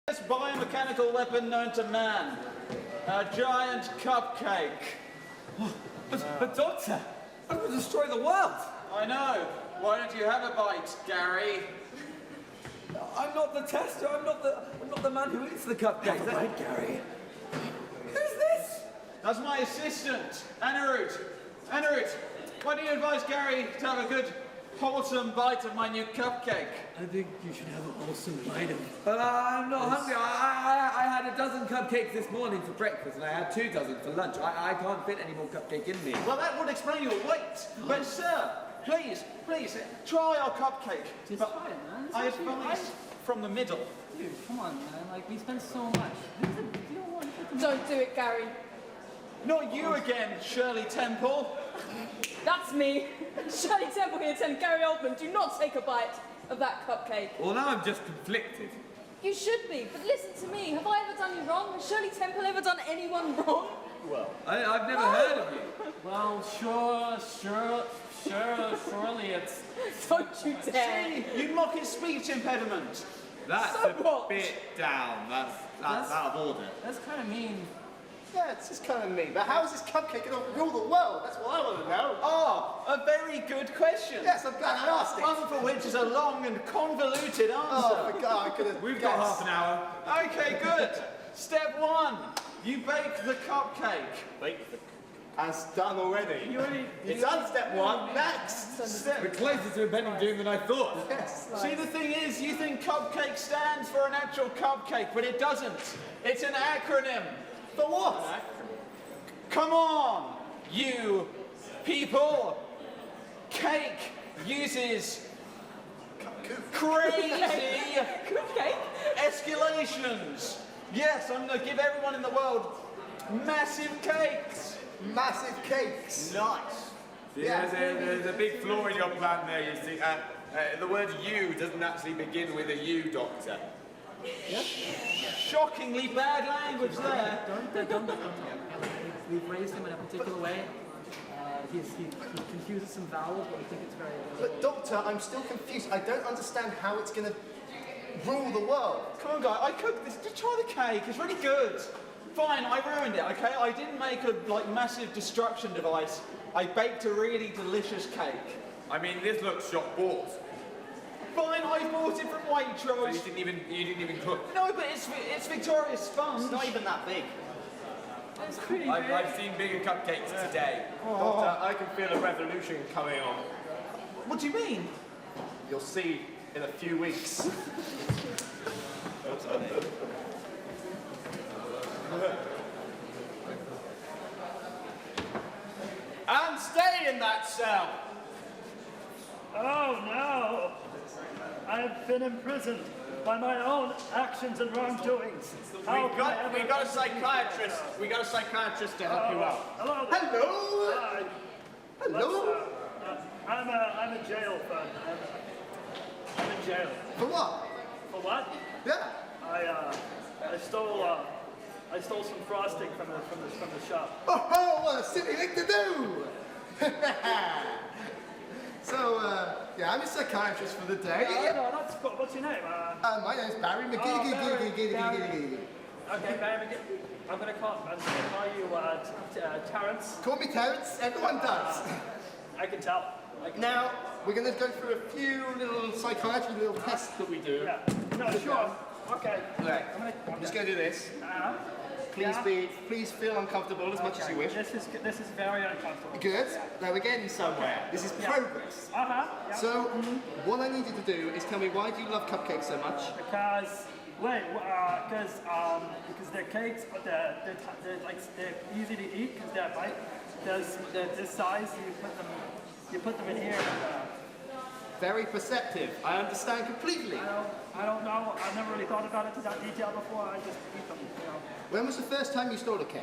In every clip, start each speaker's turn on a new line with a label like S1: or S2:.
S1: This biomechanical weapon known to man. A giant cupcake.
S2: But Doctor, that would destroy the world.
S1: I know. Why don't you have a bite, Gary?
S2: I'm not the tester. I'm not the man who eats the cupcake.
S3: Have a bite, Gary.
S2: Who's this?
S1: That's my assistant, Anarut. Anarut, why don't you advise Gary to have a good, wholesome bite of my new cupcake?
S3: I think you should have a wholesome bite of
S2: I'm not hungry. I had a dozen cupcakes this morning for breakfast, and I had 2 dozen for lunch. I can't fit any more cupcake in me.
S1: Well, that would explain your weight. But sir, please, try our cupcake.
S4: Just
S1: But
S4: try it, man. It's
S1: I
S4: actually
S1: advise from the middle.
S4: Dude, come on, man. Like, we spend so much. You don't want to
S5: Don't do it, Gary.
S1: Not you again, Shirley Temple.
S5: That's me. Shirley Temple here telling Gary Oldman, do not take a bite of that cupcake.
S2: Well, now I'm just conflicted.
S5: You should be, but listen to me. Have I ever done you wrong? Has Shirley Temple ever done anyone wrong?
S1: Well,
S2: I've never heard of you.
S4: Well, surely it's...
S5: Don't you dare.
S1: see, you mock his speech impediment.
S2: That's
S5: So
S2: a
S5: what?
S2: bit down. That's out of order.
S4: That's kind of mean.
S6: Yeah, it's just kind of mean. But how is this cupcake going to rule the world? That's what I want to know.
S1: Ah, a very good question.
S6: Yes, I'm glad I asked it.
S1: One for which is a long and convoluted answer.
S6: Oh, my God, I could have
S2: We've got half an hour.
S1: Okay, good. Step 1, you bake the cupcake.
S6: That's done already. It's done step 1. Next.
S2: We're closer to impending doom than I thought.
S6: Yes.
S1: See, the thing is, you think cupcake stands for an actual cupcake, but it doesn't. It's an acronym.
S6: For what?
S1: Come on, you people. Cake uses crazy
S5: Cupcake?
S1: escalations. Yes, I'm going to give everyone in the world massive cakes.
S6: Massive cakes.
S1: Nice.
S2: Yeah, there's a big flaw in your plan there, you see. The word you doesn't actually begin with a U, Doctor.
S1: Shockingly bad language there.
S4: Don't. We've raised him in a particular way. He confuses some vowels, but we think it's very...
S6: But Doctor, I'm still confused. I don't understand how it's going to rule the world.
S1: Come on, guy. I cooked this. Just try the cake. It's really good. Fine, I ruined it. Okay, I didn't make a massive destruction device. I baked a really delicious cake.
S2: I mean, this looks shop bought.
S1: Fine, I bought it from
S2: So
S1: Waitrose.
S2: you didn't even cook.
S1: No, but it's Victoria's Sponge.
S6: It's not even that big.
S4: It's pretty big.
S2: I've seen bigger cupcakes today.
S6: Doctor, I can feel a revolution coming on.
S1: What do you mean?
S6: You'll see in a few weeks.
S1: And stay in that cell.
S7: Oh no! I have been imprisoned by my own actions and wrongdoings.
S1: We got a psychiatrist. We got a psychiatrist to help you out.
S7: Hello there.
S6: Hello.
S7: Hi.
S6: Hello.
S7: I'm in jail, bud. I'm in jail.
S6: For what?
S7: For what?
S6: Yeah.
S7: I stole some frosting from the shop.
S6: Oh, what a silly thing to do! So, yeah, I'm a psychiatrist for the day.
S7: No, that's cool. What's your name?
S6: My name's Barry McGee.
S7: Okay, Barry McGee. I'm gonna call you Terrence.
S6: Call me Terrence, everyone does.
S7: I can tell.
S6: Now, we're going to go through a few little psychiatry little tests that we do.
S7: Yeah. No, sure. Okay.
S6: Right. I'm just going to do this. Please feel uncomfortable as much as you wish.
S7: This is very uncomfortable.
S6: Good. Now we're getting somewhere. This is progress.
S7: Yeah.
S6: So, what I need you to do is tell me, why do you love cupcakes so much?
S7: Because they're cakes, but they're easy to eat because they're this size. You put them in here.
S6: Very perceptive. I understand completely.
S7: I don't know. I've never really thought about it to that detail before. I just eat them.
S6: When was the first time you stole a cake?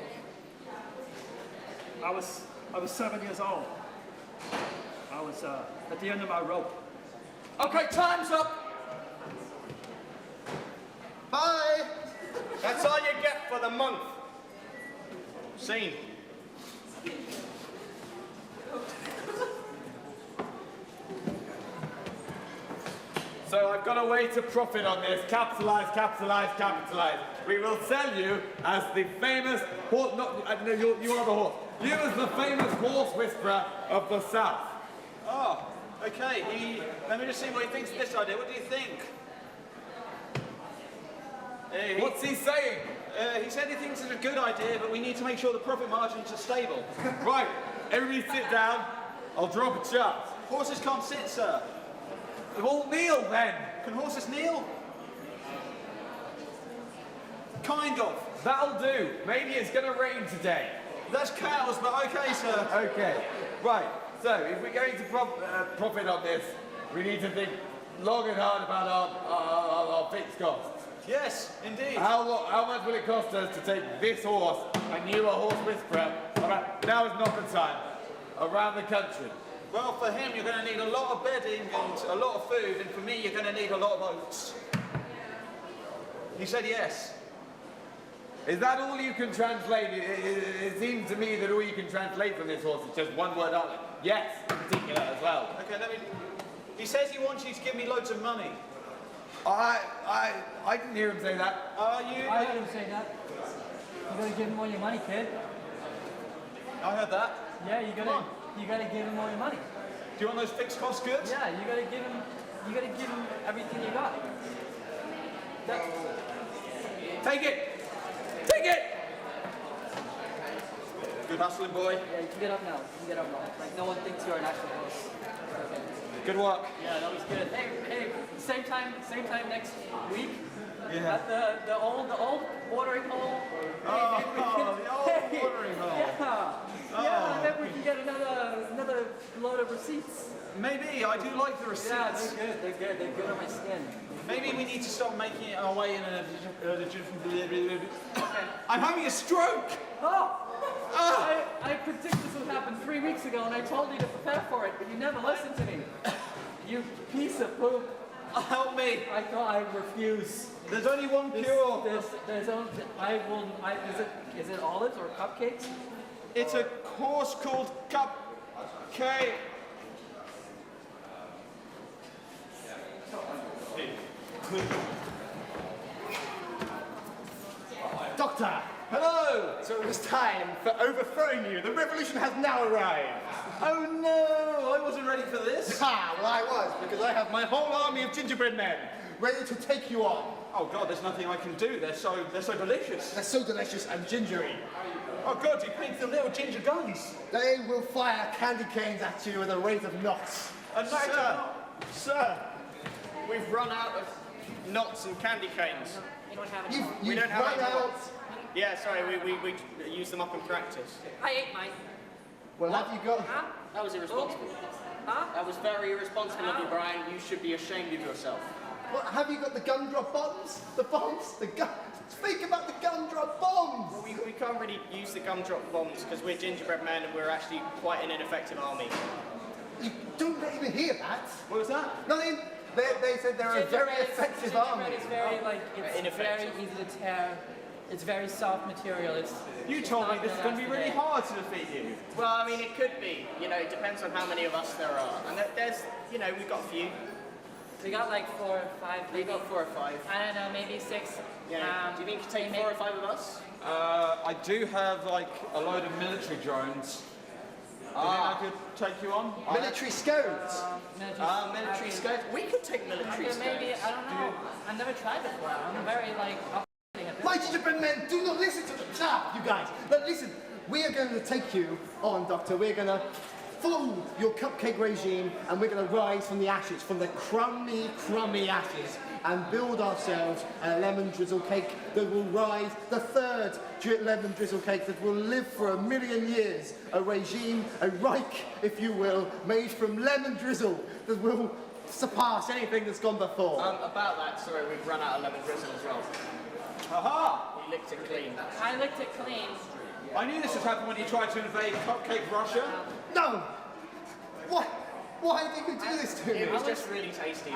S7: I was 7 years old. I was at the end of my rope.
S1: Okay, time's up.
S6: Bye!
S1: That's all you get for the month. Scene.
S2: So I've got got a way to profit on this. Capitalize, capitalize, capitalize. We will sell you as the famous horse. No, you are the horse. You as the famous horse whisperer of the South.
S1: Oh, okay. Let me just see what he thinks of this idea. What do you think?
S2: What's he saying?
S1: He said he thinks it's a good idea, but we need to make sure the profit margins are stable.
S2: Right, everybody sit down. I'll drop a chart.
S1: Horses can't sit, sir.
S2: We'll kneel then.
S1: Can horses kneel? Kind of.
S2: That'll do. Maybe it's going to rain today.
S1: That's cows, but okay, sir.
S2: Okay, right. So if we're going to profit on this, we need to think long and hard about our fixed costs.
S1: Yes, indeed.
S2: How much will it cost us to take this horse, and you a horse whisperer, now is not the time, around the country?
S1: Well, for him, you're going to need a lot of bedding and a lot of food, and for me, you're going to need a lot of oats. He said yes.
S2: Is that all you can translate? It seems to me that all you can translate from this horse is just one word on it. Yes, in particular as well.
S1: Okay, he says he wants you to give me loads of money.
S2: I didn't hear him say that.
S1: Are you?
S4: I heard him say that. You gotta give him all your money, kid.
S1: I heard that.
S4: Yeah, you gotta give him all your money.
S1: Do you want those fixed cost goods?
S4: Yeah, you gotta give him everything you got.
S2: Take it! Take it!
S1: Good hustling, boy.
S4: Yeah, you can get up now. Like, no one thinks you're an actual horse. Okay.
S1: Good work.
S4: Yeah, that was good. Hey, same time next week.
S1: Yeah.
S4: At the old watering hole.
S1: Oh, the old watering hole.
S4: Yeah. Yeah, I bet we can get another load of receipts.
S1: Maybe. I do like the receipts.
S4: Yeah, they're good. They're good on my skin.
S1: Maybe we need to stop making it our way in a different... I'm having a stroke!
S4: Oh! I predicted this would happen 3 weeks ago, and I told you to prepare for it, but you never listened to me. You piece of poop.
S1: Help me!
S4: I refuse.
S1: There's only one cure.
S4: There's only, is it olives or cupcakes?
S1: It's a course called Cupcake.
S6: Doctor!
S1: Hello!
S6: So it was time for overthrowing you. The revolution has now arrived.
S1: Oh no! I wasn't ready for this.
S6: Ha! Well, I was, because I have my whole army of gingerbread men ready to take you on.
S1: Oh god, there's nothing I can do. They're so delicious.
S6: They're so delicious and gingery.
S1: Oh god, you painted the little ginger guns.
S6: They will fire candy canes at you with a rate of knots.
S8: Sir, we've run out of knots and candy canes.
S5: You don't have any.
S6: We
S8: don't have
S6: run
S8: any
S6: out.
S8: knots. Yeah, sorry, we used them up in practice.
S5: I ate mine.
S6: Well, have you got...
S5: Huh?
S8: That was irresponsible.
S5: Huh?
S8: That was very irresponsible of you, Brian. You should be ashamed of yourself.
S6: What, have you got the gumdrop bombs? The bombs? The gun... Speak about the gumdrop bombs!
S8: Well, we can't really use the gumdrop bombs because we're gingerbread men and we're actually quite an ineffective army.
S6: You don't let him hear that.
S1: What was that?
S6: Nothing. They said they're a very effective army.
S4: Gingerbread is very it's
S8: Ineffective.
S4: very easy to tear. It's very soft material.
S1: You told me this is going to be really hard to defeat you.
S8: Well, I mean, it could be. You know, it depends on how many of us there are. And there's, you know, we've got a few.
S4: We got like 4 or 5.
S8: We've got 4 or 5.
S4: I don't know, maybe 6.
S8: Yeah. Do you think you could take 4 or 5 of us?
S1: I do have like a load of military drones. Do you think I could take you on?
S6: Military scouts.
S8: Military scouts. We could take military scouts.
S4: Maybe, I don't know. I've never tried before. I'm very like upsetting at this.
S6: My gingerbread men, do not listen to them. Stop, you guys. But listen, we are going to take you on, Doctor. We're going to follow your cupcake regime, and we're going to rise from the ashes, from the crummy ashes, and build ourselves a lemon drizzle cake that will rise, the third lemon drizzle cake that will live for 1,000,000 years. A regime, a Reich, if you will, made from lemon drizzle that will surpass anything that's gone before.
S8: About that, sorry, we've run out of lemon drizzle as well.
S1: Aha!
S8: We licked it clean.
S4: I licked it clean.
S1: I knew this would happen when you tried to invade Cupcake Russia.
S6: No! What? Why did you do this to me?
S8: It was just really tasty.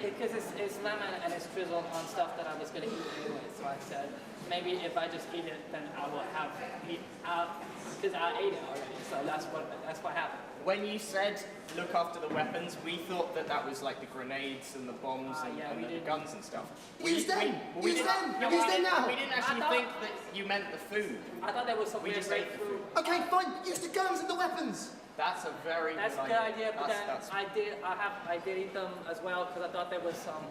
S4: Because it's lemon and it's drizzled on stuff that I was going to eat anyway. So I said, maybe if I just eat it, then I will have because I ate it already. So that's what happened.
S8: when you said look after the weapons, we thought that was like the grenades and the bombs and,
S4: yeah, we
S8: the
S4: didn't.
S8: guns and stuff.
S6: Use them! Use them!
S8: Yeah,
S6: Use them now!
S8: we didn't actually think that you meant the food.
S4: I thought there was some
S8: We
S4: weird
S8: just ate the
S4: grapefruit.
S8: food.
S6: Okay, fine. Use the guns and the weapons.
S8: That's a very
S4: That's a
S8: good
S4: good idea, but then
S8: That's-
S4: I did eat them as well because I thought there was some.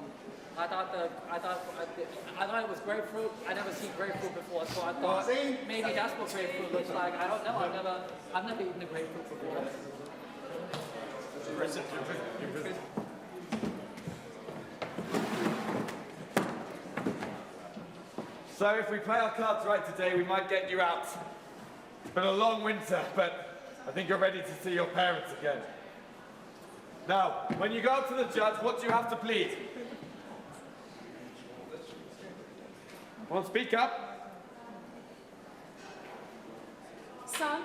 S4: I thought it was grapefruit. I never seen grapefruit before, so I thought maybe that's what grapefruit looks like. I don't know. I've never eaten a grapefruit before.
S2: So if we play our cards right today, we might get you out. It's been a long winter, but I think you're ready to see your parents again. Now, when you go up to the judge, what do you have to plead? Come on, speak up.
S5: Son?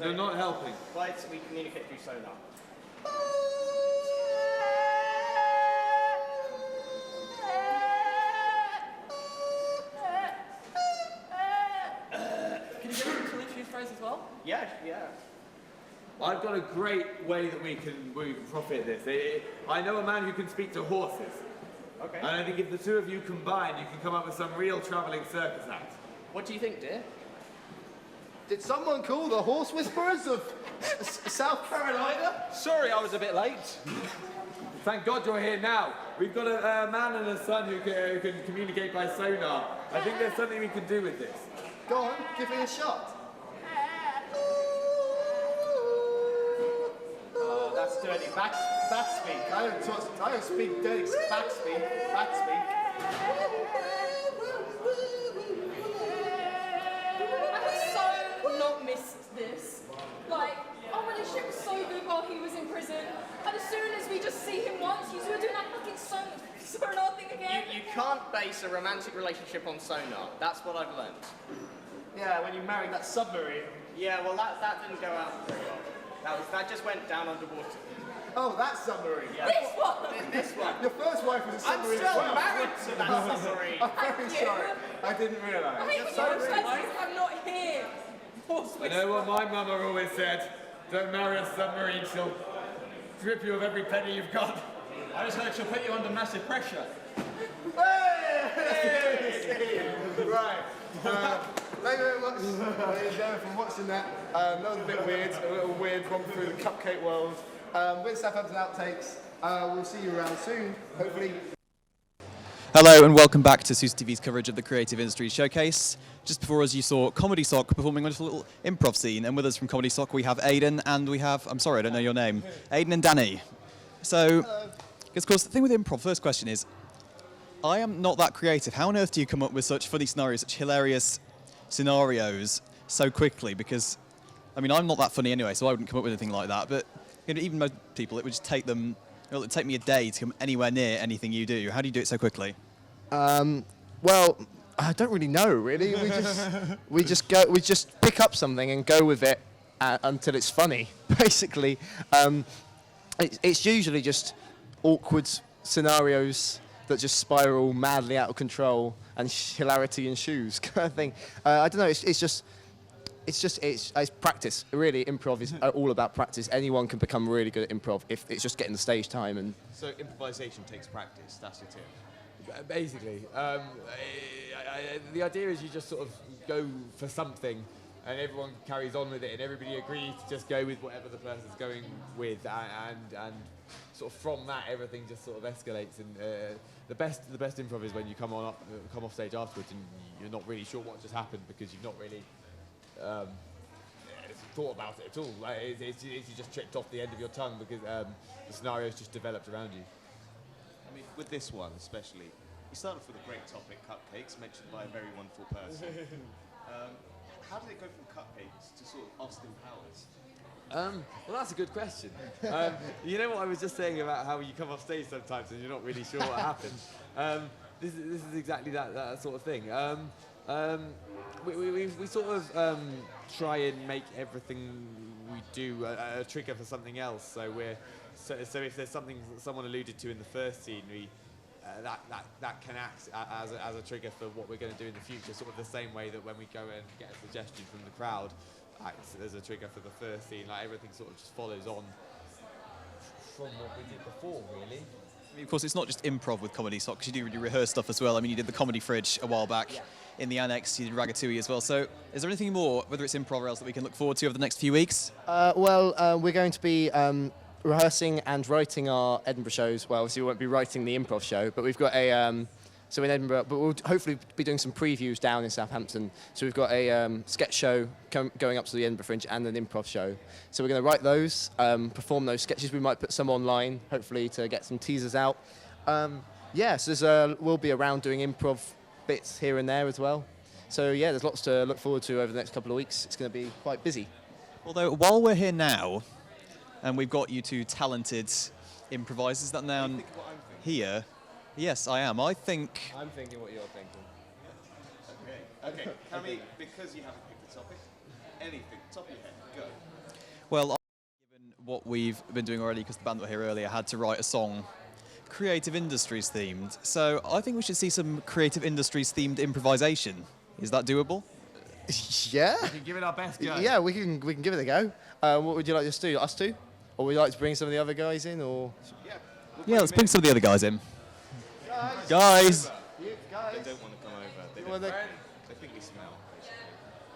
S2: You're not helping.
S8: Right, we communicate through sonar.
S4: Can you get me to literally phrase as well?
S8: Yeah.
S2: I've got a great way that we can profit this. I know a man who can speak to horses.
S8: Okay.
S2: And I think if the two of you combine, you can come up with some real travelling circus act.
S8: What do you think, dear?
S6: Did someone call the horse whisperers of South Carolina?
S1: Sorry, I was a bit late.
S2: Thank God you're here now. We've got a man and a son who can communicate by sonar. I think there's something we can do with this.
S6: Go on, give me a shot.
S8: Oh, that's dirty back speak.
S6: I don't speak dirty back speak. Back speak.
S5: I have so not missed this. Like, our relationship was so good while he was in prison, and as soon as we just see him once, you two are doing that fucking sonar thing again.
S8: You can't base a romantic relationship on sonar. That's what I've learned.
S6: Yeah, when you married that submarine.
S8: Yeah, well, that didn't go out very well. That just went down underwater.
S6: Oh, that submarine.
S8: Yeah.
S5: This one!
S8: This one.
S6: Your first wife was a
S8: I'm
S6: submarine
S8: still
S6: as well.
S8: married to that submarine.
S6: I'm very
S5: Thank you.
S6: sorry. I didn't
S5: I
S6: realise.
S5: hate when your expenses I'm not here. Horse
S2: I know what my mama always said. Don't marry a submarine, she'll strip you of every penny you've got.
S1: I just heard she'll put you under massive pressure.
S6: Hey! Right. Thank you very much, ladies and gentlemen, for watching that. That was a bit weird, a little weird romp through the cupcake world. With Southampton Outtakes, we'll see you around soon, hopefully.
S9: Hello and welcome back to Susa TV's coverage of the Creative Industries Showcase. Just before us you saw ComedySoc performing a little improv scene, and with us from ComedySoc we have Aidan and we have, I'm sorry I don't know your name, Aidan and Danny. So, of course the thing with improv, first question is, I am not that creative. How on earth do you come up with such funny scenarios, such hilarious scenarios so quickly? Because, I mean, I'm not that funny anyway, so I wouldn't come up with anything like that. But you know, even most people, it would just take them, it would take me a day to come anywhere near anything you do. How do you do it so quickly?
S6: Well, I don't really know, really. We just pick up something and go with it until it's funny, basically. It's usually just awkward scenarios that just spiral madly out of control and hilarity ensues, kind of thing. I don't know. It's practice. Really, improv is all about practice. Anyone can become really good at improv if it's just getting the stage time and.
S10: So improvisation takes practice. That's your tip.
S2: Basically, the idea is you just sort of go for something and everyone carries on with it and everybody agrees to just go with whatever the person's going with, and sort of from that everything just sort of escalates. And the best improv is when you come off stage afterwards and you're not really sure what just happened because you've not really thought about it at all. Like, it's you just tripped off the end of your tongue because the scenario's just developed around you.
S10: I mean, with this one especially, you start off with a great topic, cupcakes, mentioned by a very wonderful person. How did it go from cupcakes to sort of Austin Powers?
S2: Well, that's a good question. You know what I was just saying about how you come off stage sometimes and you're not really sure what happened? This is exactly that sort of thing. We sort of try and make everything we do a trigger for something else. So if there's something that someone alluded to in the first scene, that can act as a trigger for what we're going to do in the future, sort of the same way that when we go and get a suggestion from the crowd, acts as a trigger for the first scene. Like everything sort of just follows on from what we did before, really.
S9: I mean, of course, it's not just improv with ComedySoc, because you do really rehearse stuff as well. I mean, you did the Comedy Fridge a while back. Yeah. In the annex, you did Ragatouille as well. So is there anything more, whether it's improv or else, that we can look forward to over the next few weeks?
S6: We're going to be rehearsing and writing our Edinburgh shows. Well, obviously we won't be writing the improv show, but we've got a... so in Edinburgh, but we'll hopefully be doing some previews down in Southampton. So we've got a sketch show going up to the Edinburgh Fringe and an improv show. So we're going to write those, perform those sketches. We might put some online, hopefully, to get some teasers out. So we'll be around doing improv bits here and there as well. So yeah, there's lots to look forward to over the next couple of weeks. It's going to be quite busy.
S9: Although, while we're here now, and we've got you two talented improvisers that are now here. Yes, I am. I'm thinking
S6: what you're thinking.
S10: Okay. Cammy, because you haven't picked the topic, anything, top of your head, go.
S9: Well, given what we've been doing already, because the band that were here earlier had to write a song creative industries themed. So I think we should see some creative industries themed improvisation. Is that doable?
S6: Yeah.
S2: We can give it our best go.
S6: Yeah, we can give it a go. What would you like us to do? Us two? Or would you like to bring some of the other guys in? Or
S9: Yeah, let's bring some of the other guys in. Guys!
S6: You guys.
S10: They don't want to come over. They think we smell, basically.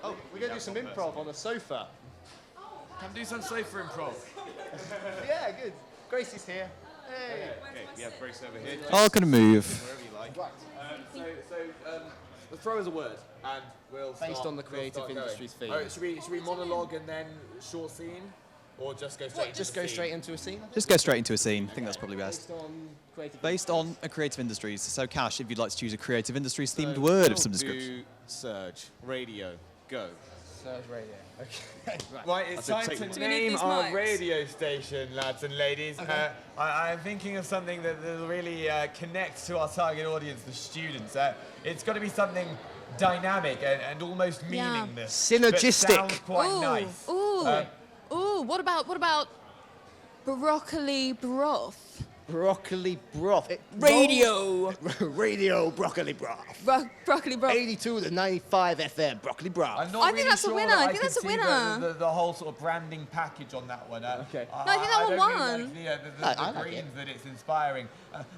S6: Oh, we're going to do some improv on the sofa.
S2: Come do some sofa improv.
S6: Yeah, good. Gracie's here. Hey.
S10: Okay, we have Grace over here.
S9: I'm going to move.
S10: Wherever you like.
S2: The throw is a word, and we'll start,
S6: Based on the creative industries theme.
S2: Should we monologue and then short scene, or just go straight?
S6: Just go straight into a scene?
S9: Just go straight into a scene. I think that's probably best.
S6: Based on creative
S9: Based on a creative industries. So, Cash, if you'd like to choose a creative industries themed word of some
S10: We'll
S9: description.
S10: do Surge, radio, go.
S6: Surge radio. Okay.
S2: Right, it's time to
S5: Do we need
S2: name
S5: these
S2: our
S5: mics?
S2: radio station, lads and ladies. I'm thinking of something that will really connect to our target audience, the students. It's got to be something dynamic and almost
S5: Yeah.
S2: meaningless.
S6: Synergistic.
S2: But sounds quite
S5: Ooh,
S2: nice.
S5: ooh. What about broccoli broth?
S6: Broccoli broth.
S5: Radio.
S6: Radio broccoli broth.
S5: Broccoli broth.
S6: 82 to 95 FM broccoli broth.
S2: I'm not
S5: I think
S2: really
S5: that's a
S2: sure
S5: winner.
S2: that
S5: I
S2: I
S5: think
S2: can
S5: that's a
S2: see
S5: winner.
S2: The whole sort of branding package on that one.
S6: Okay.
S5: No, I think that one
S2: don't
S5: won.
S2: really like
S6: I
S2: the
S6: like
S2: greens
S6: it.
S2: that it's inspiring.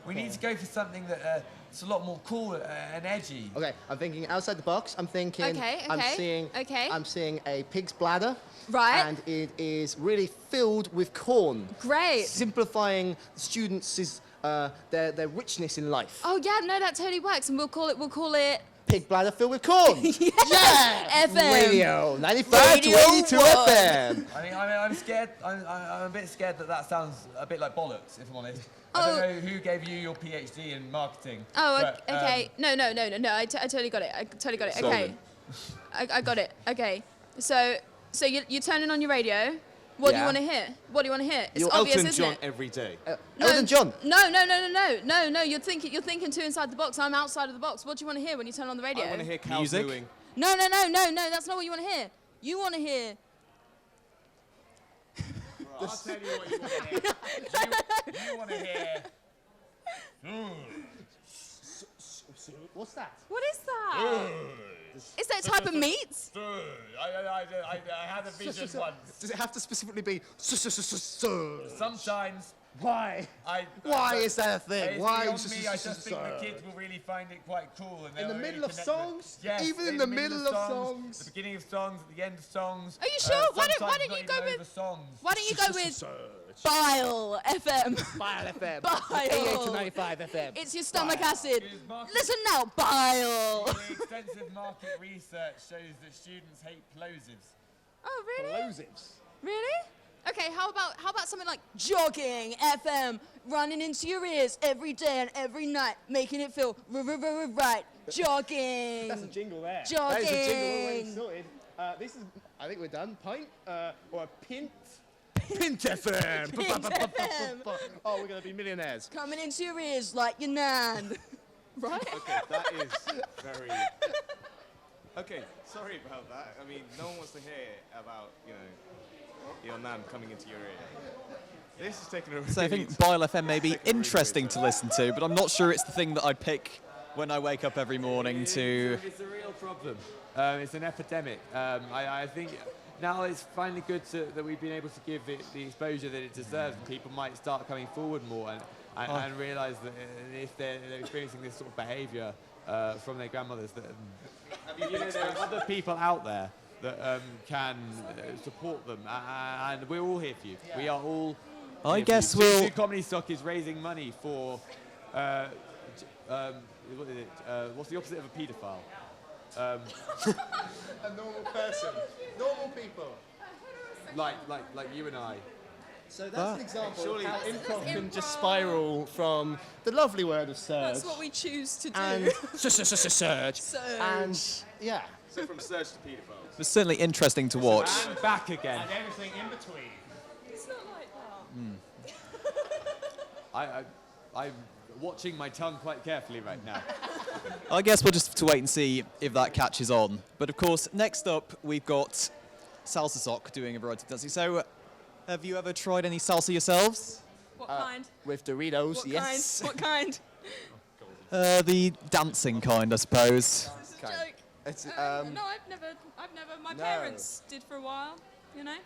S2: We need to go for something that it's a lot more cool and edgy.
S6: Okay, I'm thinking outside the box. I'm thinking.
S5: Okay,
S6: I'm
S5: okay,
S6: seeing.
S5: okay.
S6: I'm seeing a pig's bladder.
S5: Right.
S6: And it is really filled with corn.
S5: Great.
S6: Simplifying students' their richness in life.
S5: Oh yeah, no, that totally works, and we'll call it
S6: Pig bladder filled with corn. Yeah.
S5: FM.
S6: Radio 95
S5: Radio
S6: to 82
S5: one.
S6: FM.
S2: I'm scared. I'm a bit scared that sounds a bit like bollocks, if I'm honest. I
S5: Oh.
S2: don't know who gave you your PhD in marketing.
S5: Oh,
S2: but,
S5: okay. No. I totally got it. I totally got it.
S10: Sold
S5: Okay.
S10: him.
S5: I got it. Okay. So you're turning on your radio. What do you
S6: Yeah.
S5: want to hear? What do you want to hear? It's
S10: You're
S5: obvious,
S10: Elton
S5: isn't
S10: John
S5: it?
S10: every day.
S6: Elton John.
S5: No. You're thinking too inside the box. I'm outside of the box. What do you want to hear when you turn on the radio?
S10: I want to hear cows
S9: Music.
S10: mooing.
S5: No. That's not what you want to hear. You want to hear.
S2: I'll tell you what you want to hear. You want to hear.
S6: What's that?
S5: What is that? Is that a type of meat?
S2: I had a vision once.
S6: Does it have to specifically be?
S2: Sometimes
S6: Why?
S2: Why
S6: is that a thing? Why?
S2: Me, I just think the kids will really find it quite cool. And
S6: In the
S2: they'll
S6: middle
S2: really
S6: of
S2: connect with it.
S6: songs?
S2: Yes,
S6: Even in the middle of songs?
S2: the beginning of songs, at the end of songs.
S5: Are you sure? Why don't
S2: sometimes
S5: you
S2: not
S5: go
S2: even
S5: with-
S2: over songs.
S5: Why don't you go with Bile FM?
S6: Bile FM.
S5: Bile.
S6: 88 to 95 FM.
S5: It's your stomach acid.
S2: It is market-
S5: Listen now, bile.
S2: The extensive market research shows that students hate plosives.
S5: Oh, really?
S6: Explosives.
S5: Really? Okay, how about something like jogging FM, running into your ears every day and every night, making it feel right. Jogging.
S6: That's a jingle there.
S5: Jogging.
S6: That is a jingle already sorted. This is, I think we're done. Pint or a pint. Pint FM.
S5: Pint FM.
S6: Oh, we're going to be millionaires.
S5: Coming into your ears like your nan. Right?
S10: Okay, that is very... Okay, sorry about that. I mean, no one wants to hear about, your nan coming into your ear. This is taking a really
S9: So I think Bile FM may be interesting to listen to, but I'm not sure it's the thing that I'd pick when I wake up every morning to...
S2: It's a real problem. It's an epidemic. I think now it's finally good that we've been able to give it the exposure that it deserves, and people might start coming forward more and realise that if they're experiencing this sort of behaviour from their grandmothers, that there are other people out there that can support them, and we're all here for you. We are all.
S9: I guess we'll...
S2: ComedySoc is raising money for. What is it? What's the opposite of a paedophile?
S6: A normal person. Normal people.
S2: Like you and I.
S6: So that's an example
S10: Surely
S6: of how
S5: This is
S6: improv can
S5: improv.
S6: just spiral from the lovely word of surge.
S5: That's what we choose to do.
S6: And surge.
S5: Surge.
S6: And yeah.
S10: So from surge to paedophiles.
S9: It's certainly interesting to watch.
S2: And back again.
S6: And everything in between.
S5: It's not like that.
S2: I'm watching my tongue quite carefully right now.
S9: I guess we'll just have to wait and see if that catches on. But of course, next up, we've got ComedySoc doing a variety of dancing. So, have you ever tried any salsa yourselves?
S5: What kind?
S6: With Doritos,
S5: What
S6: yes.
S5: kind? What kind?
S9: The dancing kind, I suppose.
S5: It's a joke.
S6: It's,
S5: No, I've never. My
S6: No.
S5: parents did for a while, you know,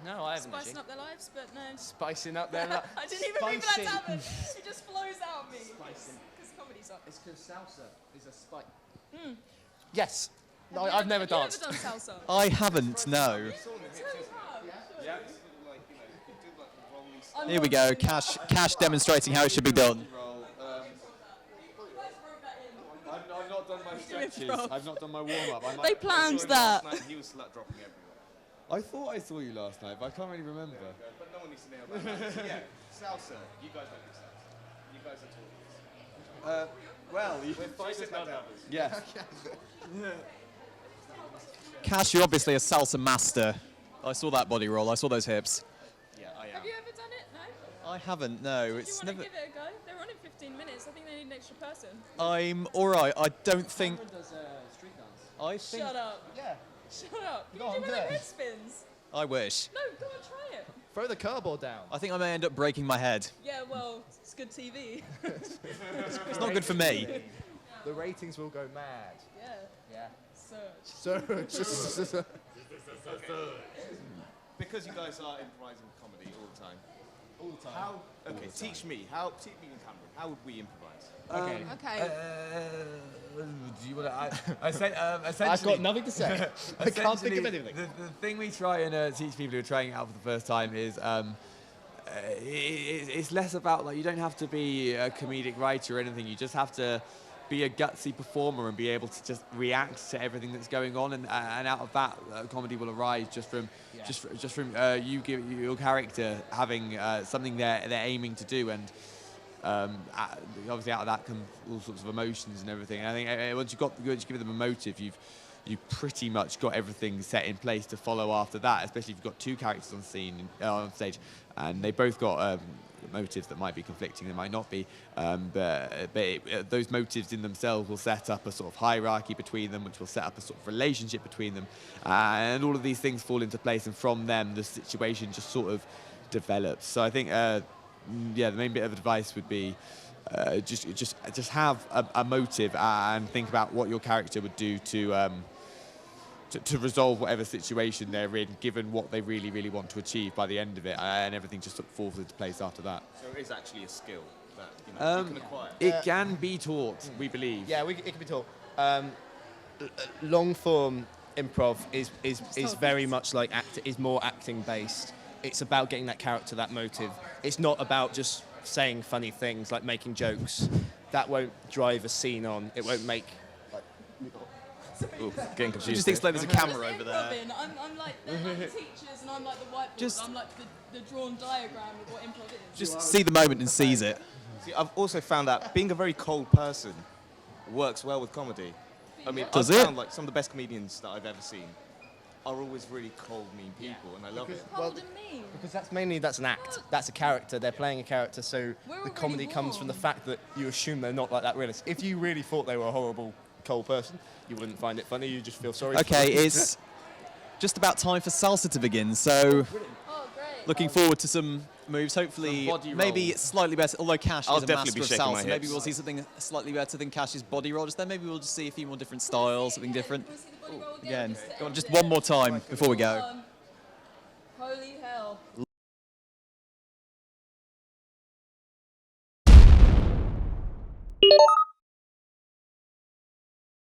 S6: no, I haven't.
S5: spicing up their lives, but no.
S6: Spicing up their
S5: I didn't even mean for that to
S6: Spicing.
S5: happen. It just flows out of me.
S6: Spicing.
S5: Because ComedySoc.
S6: It's because salsa is a spice. Yes. No,
S5: Have
S6: I've
S5: you
S6: never
S5: ever
S6: danced.
S5: done salsa?
S9: I haven't, no.
S5: It's really hard. I'm
S9: Here we
S5: not
S9: go,
S5: doing that.
S9: Cash demonstrating how it should be done.
S5: You guys wrote that in.
S2: I've not done my stretches.
S5: improv.
S2: I've not done my warm-up.
S5: They planned that.
S10: He was slut dropping everywhere.
S2: I thought I saw you last night, but I can't really remember.
S10: But no one needs to know about that. So yeah, salsa. You guys don't do salsa. You guys are talking.
S2: Well,
S10: We're fighting about that.
S2: yes.
S9: Cash, you're obviously a salsa master. I saw that body roll, I saw those hips.
S10: Yeah, I am.
S5: Have you ever done it? No?
S9: I haven't, no.
S5: Do you
S9: It's
S5: want
S9: never...
S5: to give it a go? They're running 15 minutes. I think they need an extra person.
S9: I'm alright, I don't think...
S6: does street dance.
S9: I think...
S5: Shut up.
S6: Yeah.
S5: Shut up. Can
S6: Go
S5: you
S6: on,
S5: do
S6: do
S5: one of
S6: it.
S5: the head spins?
S9: I wish.
S5: No, go on, try it.
S6: Throw the cardboard down.
S9: I think I may end up breaking my head.
S5: Yeah, well, it's good TV.
S9: It's not good for me.
S6: The ratings will go mad.
S5: Yeah.
S6: So,
S5: So.
S10: Because you guys are improvising comedy all the time.
S6: all the time.
S10: How? Okay, teach me and Cameron. How would we improvise?
S6: Okay.
S5: Okay.
S2: Do you want to? Essentially,
S6: I've got nothing to say. I can't think of
S2: essentially,
S6: anything.
S2: The thing we try and teach people who are trying it out for the first time is it's less about, like, you don't have to be a comedic writer or anything. You just have to be a gutsy performer and be able to just react to everything that's going on, and out of that, comedy will arise just from you give your character having something they're aiming to do, and obviously out of that come all sorts of emotions and everything. And I think once you give them a motive, you've pretty much got everything set in place to follow after that, especially if you've got two characters on stage, and they both got motives that might be conflicting, they might not be, but those motives in themselves will set up a sort of hierarchy between them, which will set up a sort of relationship between them, and all of these things fall into place, and from them the situation just sort of develops. So I think the main bit of advice would be just have a motive and think about what your character would do to resolve whatever situation they're in, given what they really, really want to achieve by the end of it, and everything just sort of falls into place after that.
S10: So it is actually a skill that you can acquire.
S2: It can be taught, we believe.
S6: Yeah, it can be taught. Long form improv is very much like is more acting based. It's about getting that character, that motive. It's not about just saying funny things, like making jokes. That won't drive a scene on. It won't make.
S2: Getting confused.
S9: Just explain there's a camera over there.
S5: I'm like, they're like the teachers, and I'm like the whiteboard. I'm like the drawn diagram of what improv is.
S9: Just see the moment and seize it.
S10: See, I've also found out being a very cold person works well with comedy. I mean,
S9: Does
S10: I've
S9: it?
S10: found like some of the best comedians that I've ever seen are always really cold, mean people, and I love it.
S5: Cold and mean.
S6: Because that's an act. That's a character. They're playing a character, so
S5: We're
S6: the
S5: already
S6: comedy comes from the
S5: warm.
S6: fact that you assume they're not like that realist. If you really thought they were a horrible, cold person, you wouldn't find it funny. You just feel sorry.
S9: Okay,
S6: for them.
S9: it's just about time for salsa to begin, so
S5: Oh,
S9: looking forward to some moves. Hopefully,
S2: Some body
S9: maybe
S2: rolls.
S9: slightly better. Although Cash
S10: I'll
S9: is a
S10: definitely
S9: master
S10: be
S9: of
S10: shaking my
S9: salsa, maybe
S10: hips.
S9: we'll see something slightly better than Cash's body roll. Just then, maybe we'll just see a few more different styles, something different. Again, go on, just one more time before we go.
S5: Holy hell.